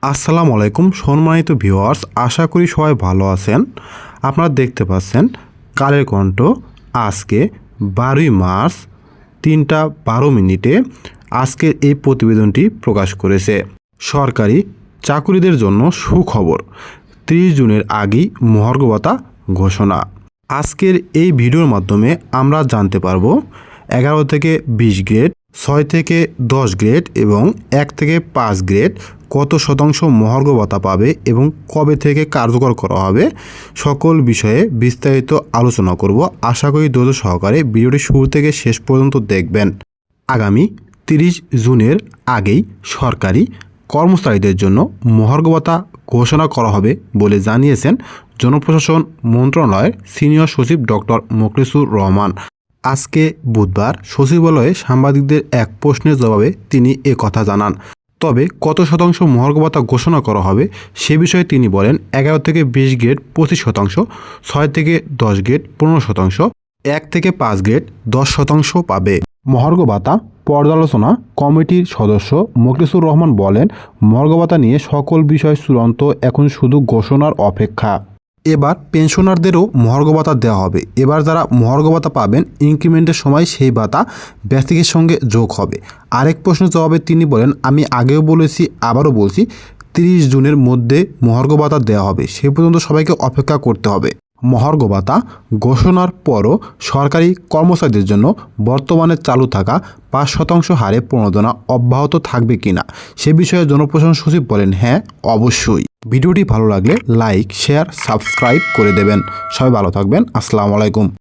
আসসালামু আলাইকুম সম্মানিত ভিউয়ার্স, আশা করি সবাই ভালো আছেন। আপনারা দেখতে পাচ্ছেন কালের কণ্ঠ আজকে 12ই মার্চ 3:12 আজকের এই প্রতিবেদনটি প্রকাশ করেছে। সরকারি চাকুরিদের জন্য সুখবর, 30 জুনের আগেই মহার্ঘ ভাতা ঘোষণা। আজকের এই ভিডিওর মাধ্যমে আমরা জানতে পারবো 11 থেকে 20 গ্রেড, 6 থেকে 10 গ্রেড এবং 1 থেকে 5 গ্রেড কত শতাংশ মহার্ঘ ভাতা পাবে এবং কবে থেকে কার্যকর করা হবে, সকল বিষয়ে বিস্তারিত আলোচনা করব। আশা করি ধৈর্য সহকারে ভিডিওটি শুরু থেকে শেষ পর্যন্ত দেখবেন। আগামী 30 জুনের আগেই সরকারি কর্মচারীদের জন্য মহার্ঘ ভাতা ঘোষণা করা হবে বলে জানিয়েছেন জনপ্রশাসন মন্ত্রণালয়ের সিনিয়র সচিব ডক্টর মোখলেছুর রহমান। আজকে বুধবার সচিবালয়ে সাংবাদিকদের এক প্রশ্নের জবাবে তিনি কথা জানান। তবে কত শতাংশ মহার্ঘ ভাতা ঘোষণা করা হবে সে বিষয়ে তিনি বলেন 11 থেকে 20 গ্রেড 25%, 6 থেকে 10 গ্রেড 15%, 1 থেকে 5 গ্রেড 10% পাবে। মহার্ঘ ভাতা পর্যালোচনা কমিটির সদস্য মোখলেছুর রহমান বলেন, মহার্ঘ ভাতা নিয়ে সকল বিষয় চূড়ান্ত, এখন শুধু ঘোষণার অপেক্ষা। এবার পেনশনারদেরও মহার্ঘ ভাতা দেওয়া হবে। এবার যারা মহার্ঘ ভাতা পাবেন ইনক্রিমেন্টের সময় সেই ভাতা বেসিকের সঙ্গে যোগ হবে। আরেক প্রশ্নের জবাবে তিনি বলেন, আমি আগেও বলেছি, আবারও বলছি, 30 জুনের মধ্যে মহার্ঘ ভাতা দেওয়া হবে। সে পর্যন্ত সবাইকে অপেক্ষা করতে হবে। মহার্ঘ ভাতা ঘোষণার পরও সরকারি কর্মচারীদের জন্য বর্তমানে চালু থাকা 5% হারে প্রণোদনা অব্যাহত থাকবে কিনা সে বিষয়ে জনপ্রশাসন সচিব বলেন, হ্যাঁ অবশ্যই। ভিডিওটি ভালো লাগলে লাইক, শেয়ার, সাবস্ক্রাইব করে দেবেন। সবাই ভালো থাকবেন। আসসালামু আলাইকুম।